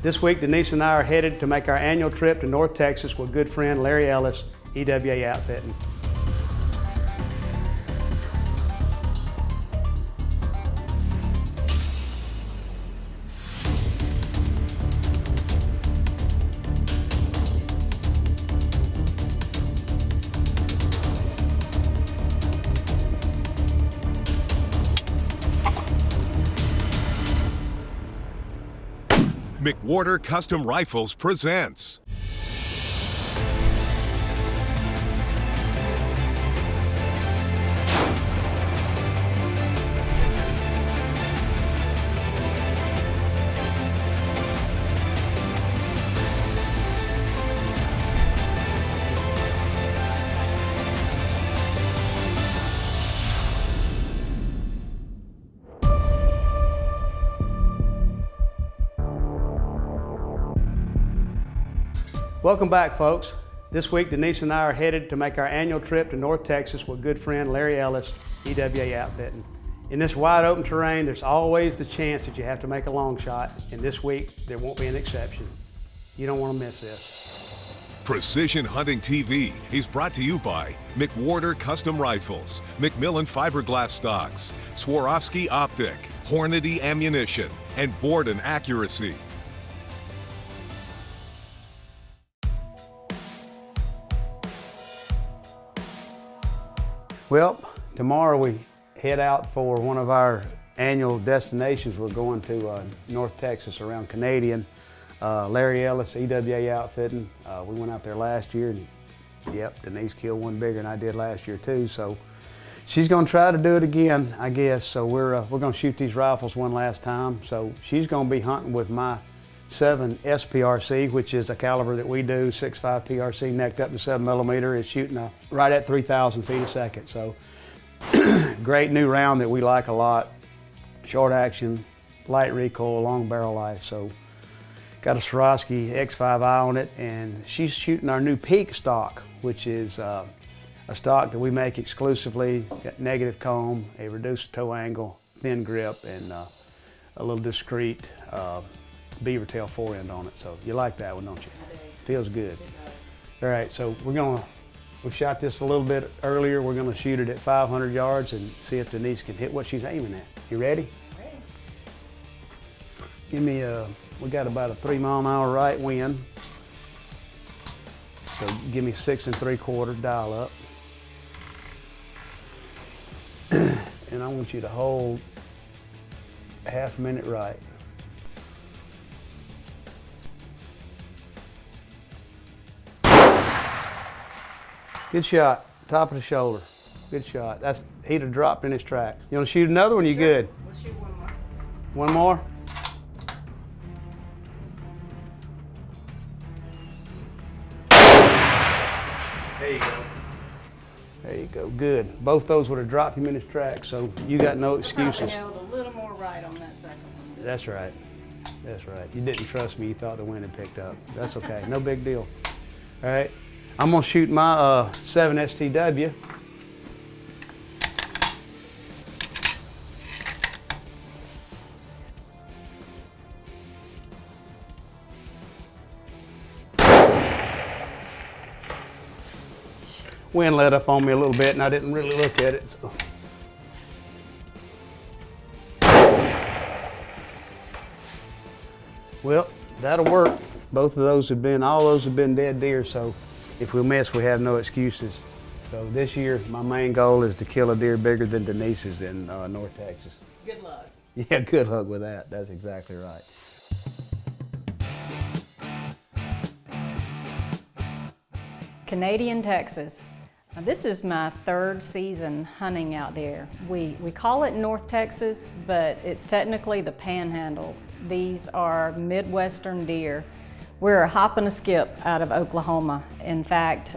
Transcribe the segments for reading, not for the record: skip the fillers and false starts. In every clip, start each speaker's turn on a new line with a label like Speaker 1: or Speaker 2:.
Speaker 1: This week, Denise and I are headed to make our annual trip to North Texas with good friend Larry Ellis, EWA Outfitting.
Speaker 2: McWhorter Custom Rifles presents
Speaker 1: Welcome back, folks. This week, Denise and I are headed to make our annual trip to North Texas with good friend Larry Ellis, EWA Outfitting. In this wide open terrain, there's always the chance that you have to make a long shot, and this week, there won't be an exception. You don't want to miss this.
Speaker 2: Precision Hunting TV is brought to you by McWhorter Custom Rifles, McMillan Fiberglass Stocks, Swarovski Optic, Hornady Ammunition, and Borden Accuracy.
Speaker 1: Well, tomorrow we head out for one of our annual destinations. We're going to North Texas around Canadian. Larry Ellis, EWA Outfitting. We went out there last year, and yep, Denise killed one bigger than I did last year too. So she's going to try to do it again, I guess. So we're going to shoot these rifles one last time. So she's going to be hunting with my 7 SPRC, which is a caliber that we do, 6.5 PRC, necked up to 7mm. It's shooting right at 3,000 feet a second. So great new round that we like a lot. Short action, light recoil, long barrel life. So got a Swarovski X5i on it, and she's shooting our new Peak stock, which is a stock that we make exclusively. It's got negative comb, a reduced toe angle, thin grip, and a little discreet beaver tail forend on it. So you like that one, don't you?
Speaker 3: I do.
Speaker 1: Feels good. All right, so we shot this a little bit earlier. We're gonna shoot it at 500 yards and see if Denise can hit what she's aiming at. You ready?
Speaker 3: Ready.
Speaker 1: Give me we got about a 3-mile-an-hour right wind. So give me 6 3/4 dial up. And I want you to hold half a minute right. Good shot, top of the shoulder. Good shot. He'd have dropped in his tracks. You want to shoot another one? You
Speaker 3: Sure.
Speaker 1: good?
Speaker 3: We'll shoot one more.
Speaker 1: One more? There you go. There you go. Good. Both those would have dropped him in his tracks, so you got no excuses.
Speaker 3: I held a little more right on that second one.
Speaker 1: That's right. That's right. You didn't trust me. You thought the wind had picked up. That's okay. No big deal. All right. I'm going to shoot my 7 STW. Wind let up on me a little bit, and I didn't really look at it. So. Well, that'll work. All those have been dead deer, so if we miss, we have no excuses. So this year, my main goal is to kill a deer bigger than Denise's in North Texas.
Speaker 3: Good luck.
Speaker 1: Yeah, good luck with that. That's exactly right.
Speaker 3: Canadian, Texas. Now, this is my 3rd season hunting out there. We call it North Texas, but it's technically the Panhandle. These are Midwestern deer. We're a hop and a skip out of Oklahoma. In fact,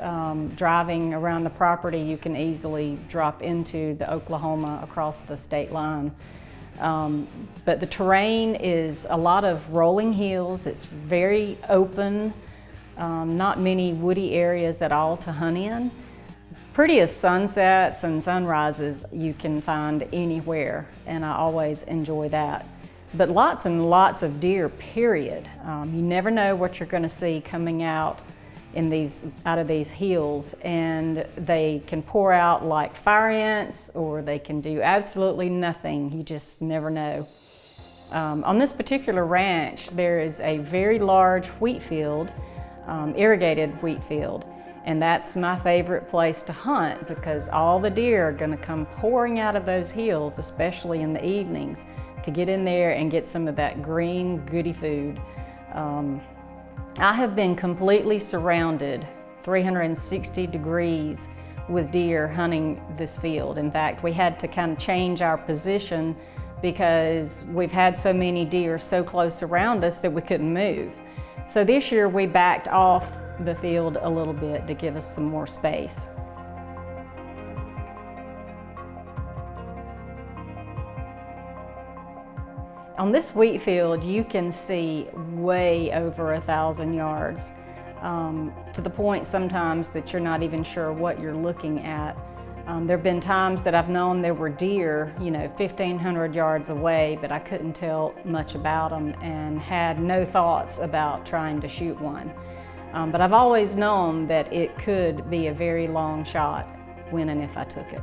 Speaker 3: driving around the property, you can easily drop into the Oklahoma across the state line. But the terrain is a lot of rolling hills. It's very open, not many woody areas at all to hunt in. Prettiest sunsets and sunrises you can find anywhere, and I always enjoy that. but lots and lots of deer, period. You never know what you're going to see coming out out of these hills, and they can pour out like fire ants, or they can do absolutely nothing. You just never know. On this particular ranch, there is a very large wheat field, irrigated wheat field, and that's my favorite place to hunt because all the deer are going to come pouring out of those hills, especially in the evenings, to get in there and get some of that green, goody food. I have been completely surrounded 360 degrees with deer hunting this field. In fact, we had to kind of change our position because we've had so many deer so close around us that we couldn't move. So this year we backed off the field a little bit to give us some more space. On this wheat field, you can see way over 1,000 yards, to the point sometimes that you're not even sure what you're looking at. There have been times that I've known there were deer, 1,500 yards away, but I couldn't tell much about them and had no thoughts about trying to shoot one. But I've always known that it could be a very long shot when and if I took it.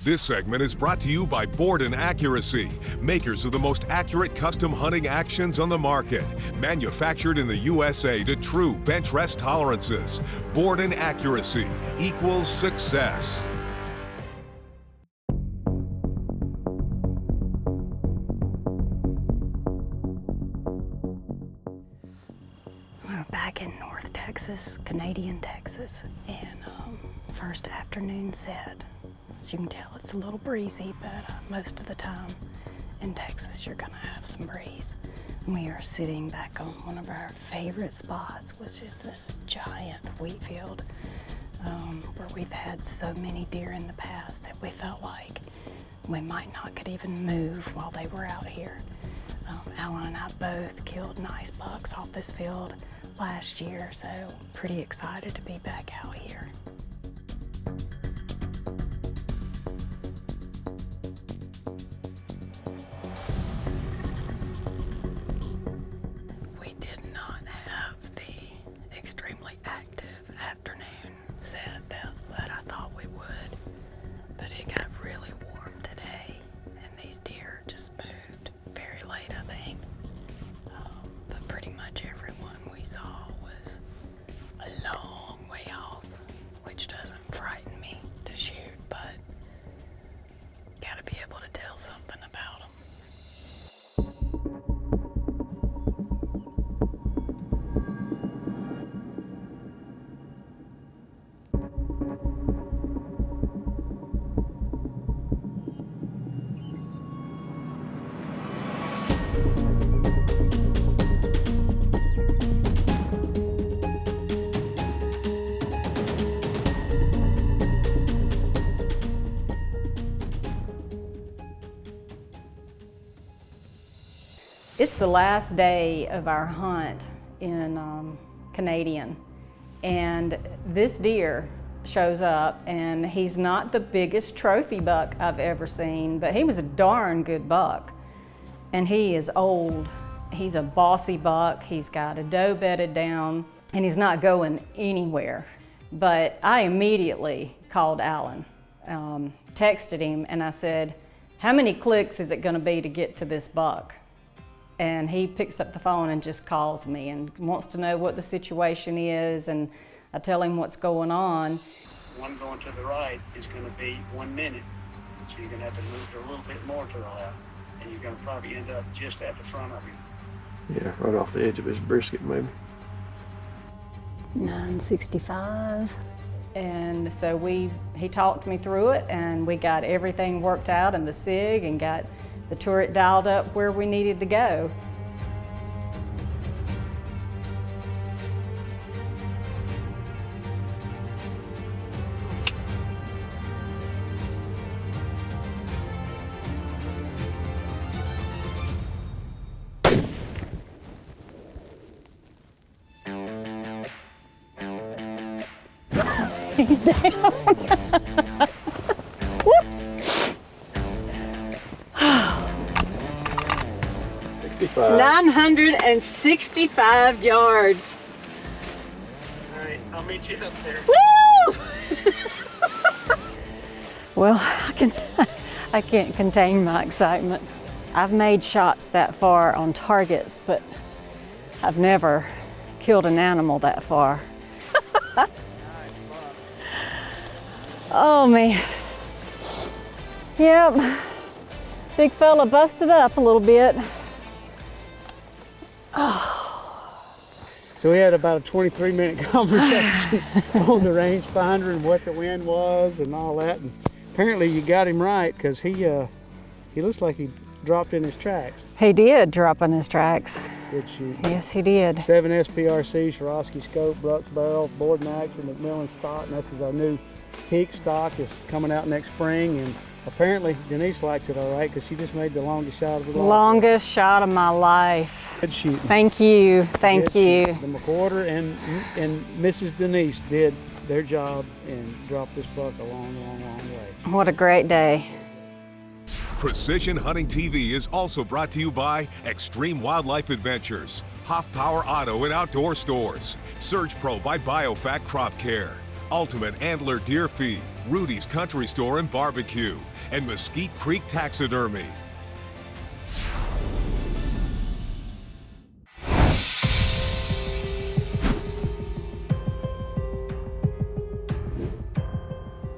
Speaker 2: This segment is brought to you by Board & Accuracy, makers of the most accurate custom hunting actions on the market. Manufactured in the USA to true bench rest tolerances. Board & Accuracy equals success.
Speaker 3: We're back in North Texas, Canadian Texas, and first afternoon set. As you can tell, it's a little breezy, but most of the time in Texas, you're gonna have some breeze. We are sitting back on one of our favorite spots, which is this giant wheat field, where we've had so many deer in the past that we felt like we might not could even move while they were out here. Allan and I both killed nice bucks off this field last year, so pretty excited to be back out here. We did not have the extremely active afternoon set that I thought we would, but it got really warm today, and these deer just moved very late, I think. But pretty much everyone we saw was a long way off, which doesn't frighten me to shoot, but gotta be able to tell something about them. It's the last day of our hunt in Canadian, and this deer shows up, and he's not the biggest trophy buck I've ever seen, but he was a darn good buck. And he is old. He's a bossy buck. He's got a doe bedded down, and he's not going anywhere. But I immediately called Allan, texted him, and I said, how many clicks is it gonna be to get to this buck? And he picks up the phone and just calls me and wants to know what the situation is, and I tell him what's going on.
Speaker 4: One going to the right is going to be 1 minute, so you're going to have to move a little bit more to the left, and you're going to probably end up just at the front of him.
Speaker 5: Yeah, right off the edge of his brisket, maybe.
Speaker 3: 965. And so he talked me through it, and we got everything worked out in the SIG and got the turret dialed up where we needed to go. He's down.
Speaker 5: 965.
Speaker 6: 965 yards.
Speaker 4: All right, I'll meet you up there.
Speaker 6: Woo!
Speaker 3: Well, I can't contain my excitement. I've made shots that far on targets, but I've never killed an animal that far. Oh man. Yep. Big fella busted up a little bit.
Speaker 1: So we had about a 23-minute conversation on the rangefinder and what the wind was and all that. And apparently you got him right, because he looks like he dropped in his tracks.
Speaker 3: He did drop in his tracks.
Speaker 1: Good shoot.
Speaker 3: Yes, he did.
Speaker 1: 7 SPRC, Swarovski scope, Brooks barrel, board and action, McMillan stock, and this is our new peak stock. It's coming out next spring, and apparently Denise likes it all right, because she just made the longest shot of the life.
Speaker 3: Longest shot of my life.
Speaker 1: Good shooting.
Speaker 3: Thank you, thank you.
Speaker 1: The McWhorter and Mrs. Denise did their job and dropped this buck a long, long, long way.
Speaker 3: What a great day.
Speaker 2: Precision Hunting TV is also brought to you by Extreme Wildlife Adventures, Hoff Power Auto and Outdoor Stores, Surge Pro by Biofac Crop Care, Ultimate Antler Deer Feed, Rudy's Country Store and Barbecue, and Mesquite Creek Taxidermy.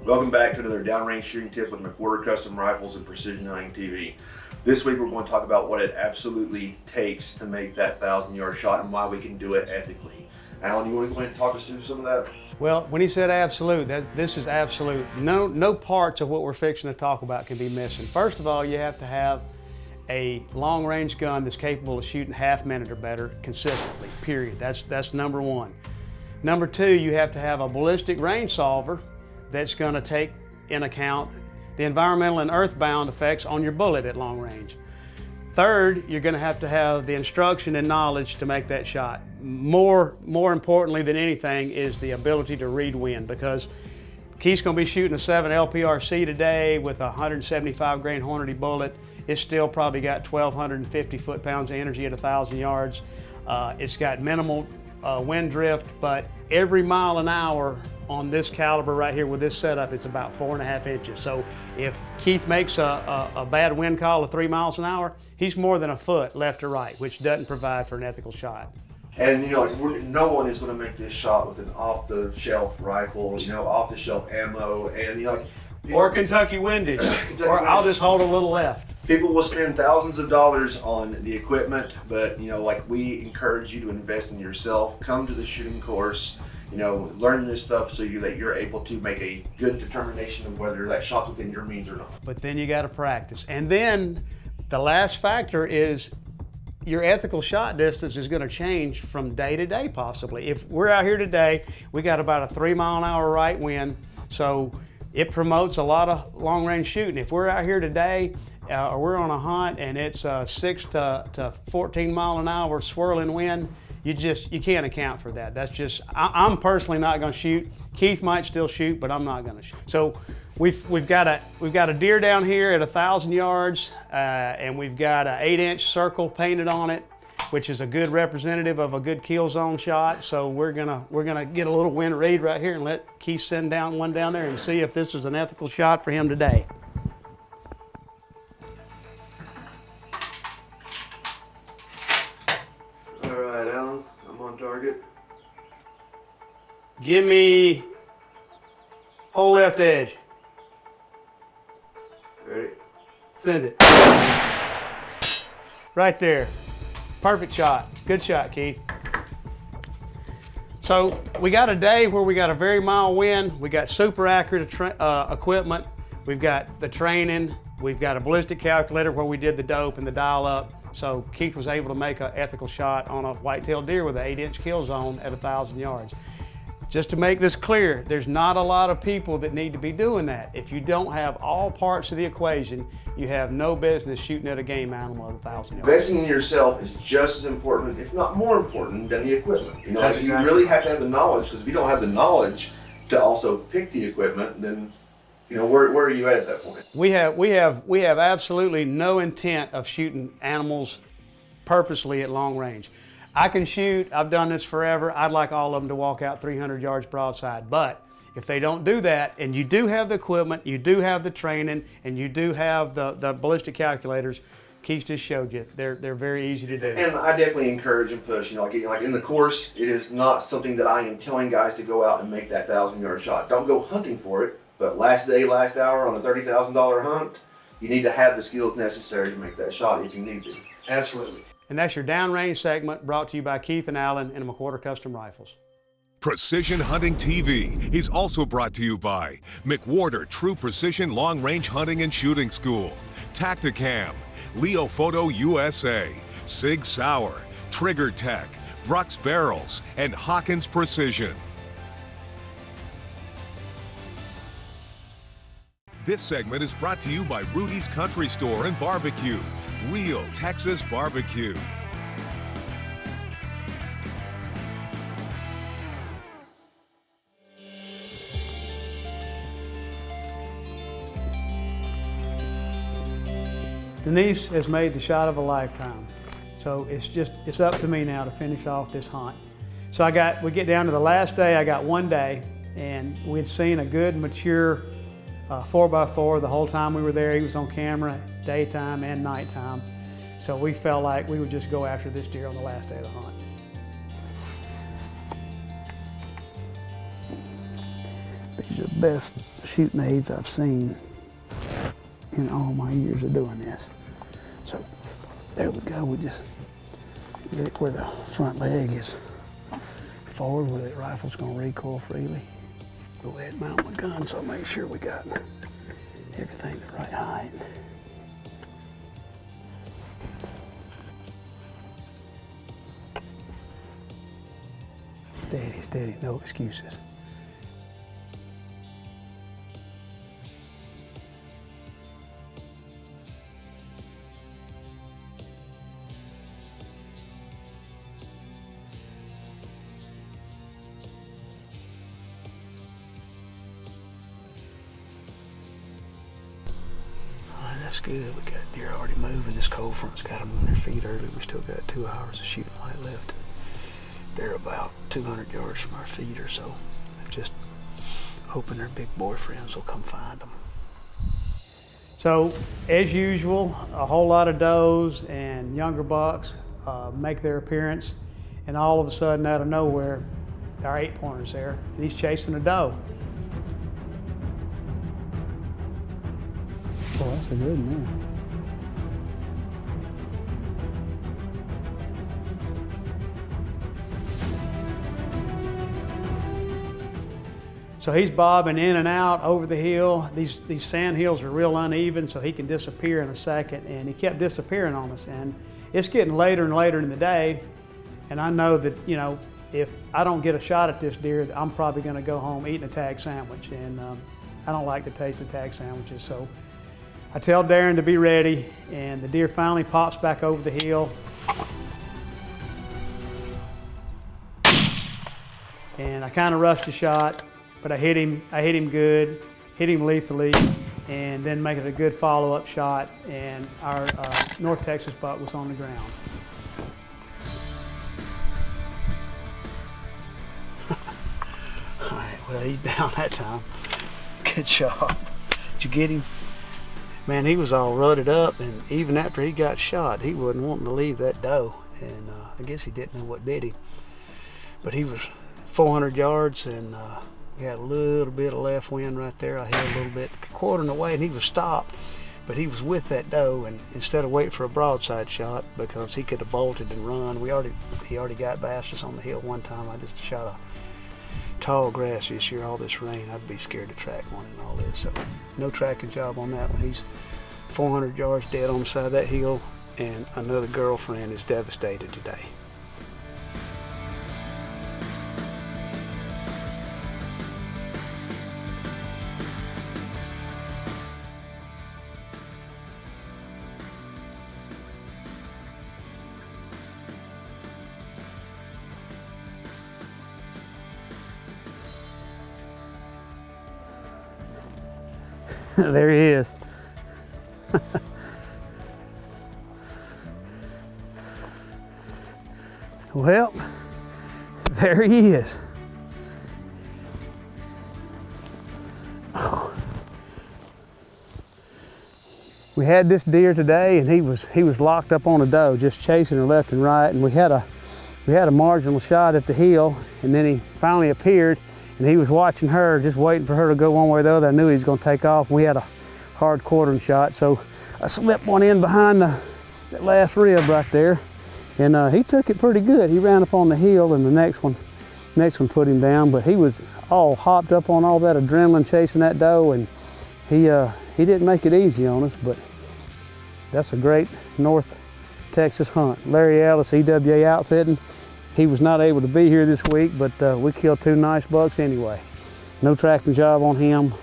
Speaker 7: Welcome back to another downrange shooting tip with McWhorter Custom Rifles and Precision Hunting TV. This week we're going to talk about what it absolutely takes to make that 1,000-yard shot and why we can do it ethically. Allan, you want to go ahead and talk us through some of that?
Speaker 1: Well, when he said absolute, this is absolute. No parts of what we're fixing to talk about can be missing. First of all, you have to have a long-range gun that's capable of shooting half minute or better consistently, period. That's number one. Number two, you have to have a ballistic range solver that's going to take in account the environmental and earthbound effects on your bullet at long range. Third, you're going to have the instruction and knowledge to make that shot. More importantly than anything is the ability to read wind, because Keith's going to be shooting a 7 LPRC today with a 175 grain Hornady bullet. It's still probably got 1,250 foot-pounds of energy at 1,000 yards. It's got minimal wind drift, but every mile an hour on this caliber right here with this setup, it's about 4.5 inches. So if Keith makes a bad wind call of 3 miles an hour, he's more than a foot left or right, which doesn't provide for an ethical shot.
Speaker 7: And you know, like, no one is going to make this shot with an off-the-shelf rifle, you know, off-the-shelf ammo, and you know, like,
Speaker 1: Or Kentucky windage, or I'll just hold a little left.
Speaker 7: People will spend thousands of dollars on the equipment, but you know, like, we encourage you to invest in yourself. Come to the shooting course, you know, learn this stuff so that you're able to make a good determination of whether that shot's within your means or not.
Speaker 1: But then you got to practice. And then the last factor is your ethical shot distance is going to change from day to day possibly. If we're out here today, we got about a 3 mile an hour right wind, so it promotes a lot of long range shooting. If we're out here today or we're on a hunt and it's 6 to 14 mile an hour swirling wind, you can't account for that. That's just, I'm personally not going to shoot. Keith might still shoot, but I'm not going to shoot. So we've got a deer down here at 1,000 yards, and we've got an 8-inch circle painted on it, which is a good representative of a good kill zone shot. So we're gonna get a little wind read right here and let Keith send down one down there and see if this is an ethical shot for him today.
Speaker 7: All right, Allan, I'm on target.
Speaker 1: Give me whole left edge.
Speaker 7: Ready?
Speaker 1: Send it. Right there. Perfect shot. Good shot, Keith. So we got a day where we got a very mild wind. We got super accurate equipment. We've got the training. We've got a ballistic calculator where we did the dope and the dial up. So Keith was able to make an ethical shot on a whitetail deer with an 8-inch kill zone at 1,000 yards. Just to make this clear, there's not a lot of people that need to be doing that. If you don't have all parts of the equation, you have no business shooting at a game animal at 1,000 yards.
Speaker 7: Investing in yourself is just as important, if not more important, than the equipment. You know,
Speaker 1: That's
Speaker 7: you
Speaker 1: exactly
Speaker 7: really have to have the knowledge, because if you don't have the knowledge to also pick the equipment, then you know, where are you at that point?
Speaker 1: We have absolutely no intent of shooting animals purposely at long range. I can shoot, I've done this forever. I'd like all of them to walk out 300 yards broadside, but if they don't do that, and you do have the equipment, you do have the training, and you do have the ballistic calculators, Keith just showed you, they're very easy to do.
Speaker 7: And I definitely encourage and push, like in the course, it is not something that I am telling guys to go out and make that 1,000-yard shot. Don't go hunting for it, but last day, last hour on a $30,000 hunt, you need to have the skills necessary to make that shot if you need to.
Speaker 1: Absolutely. And that's your downrange segment, brought to you by Keith and Allan and McWhorter Custom Rifles.
Speaker 2: Precision Hunting TV is also brought to you by McWhorter True Precision Long Range Hunting and Shooting School, Tacticam, Leo Photo USA, Sig Sauer, Trigger Tech, Brux Barrels, and Hawkins Precision. This segment is brought to you by Rudy's Country Store and Barbecue, real Texas barbecue.
Speaker 1: Denise has made the shot of a lifetime. So it's up to me now to finish off this hunt. So we get down to the last day. I got one day, and we'd seen a good mature 4x4 the whole time we were there. He was on camera daytime and nighttime. So we felt like we would just go after this deer on the last day of the hunt. These are the best shooting aids I've seen in all my years of doing this. So there we go. We just get it where the front leg is forward, where the rifle's gonna recoil freely. Go ahead and mount my gun so I make sure we got everything the right height. Steady, steady, no excuses. That's good. We got deer already moving. This cold front's got them on their feet early. We still got 2 hours of shooting light left. They're about 200 yards from our feet or so. Just hoping their big boyfriends will come find them. So, as usual, a whole lot of does and younger bucks make their appearance, and all of a sudden, out of nowhere, our 8-pointer's there, and he's chasing a doe. Oh, that's a good one. So he's bobbing in and out over the hill. These sand hills are real uneven, so he can disappear in a second, and he kept disappearing on us. And it's getting later and later in the day, and I know that, you know, if I don't get a shot at this deer, I'm probably gonna go home eating a tag sandwich, and I don't like the taste of tag sandwiches. So I tell Darren to be ready, and the deer finally pops back over the hill. And I kind of rushed the shot, but I hit him good, hit him lethally, and then make it a good follow-up shot, and our North Texas buck was on the ground. All right, well, he's down that time. Good job. Did you get him? Man, he was all rutted up, and even after he got shot, he wasn't wanting to leave that doe, and I guess he didn't know what did him. But he was 400 yards, and we had a little bit of left wind right there. I held a little bit, quartering away, and he was stopped, but he was with that doe, and instead of waiting for a broadside shot, because he could have bolted and run, he already got past us on the hill one time. I just shot a tall grass this year, all this rain. I'd be scared to track one and all this, so no tracking job on that one. He's 400 yards dead on the side of that hill, and another girlfriend is devastated today. There he is. Well, there he is. Oh. We had this deer today, and he was locked up on a doe, just chasing her left and right. And we had a marginal shot at the hill, and then he finally appeared, and he was watching her, just waiting for her to go one way or the other. I knew he was going to take off. We had a hard quartering shot, so I slipped one in behind that last rib right there, and he took it pretty good. He ran up on the hill, and the next one put him down. But he was all hopped up on all that adrenaline chasing that doe, and he didn't make it easy on us. But that's a great North Texas hunt. Larry Ellis, EWA Outfitting. He was not able to be here this week, but we killed 2 nice bucks anyway. No tracking job on him.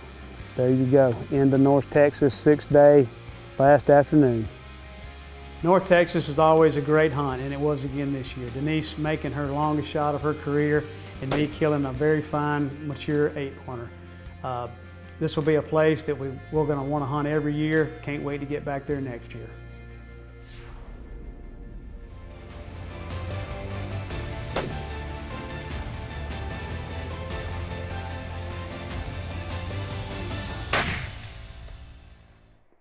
Speaker 1: There you go, into North Texas, 6th day, last afternoon. North Texas is always a great hunt, and it was again this year. Denise making her longest shot of her career, and me killing a very fine, mature 8-pointer. This will be a place that we're going to want to hunt every year. Can't wait to get back there next year.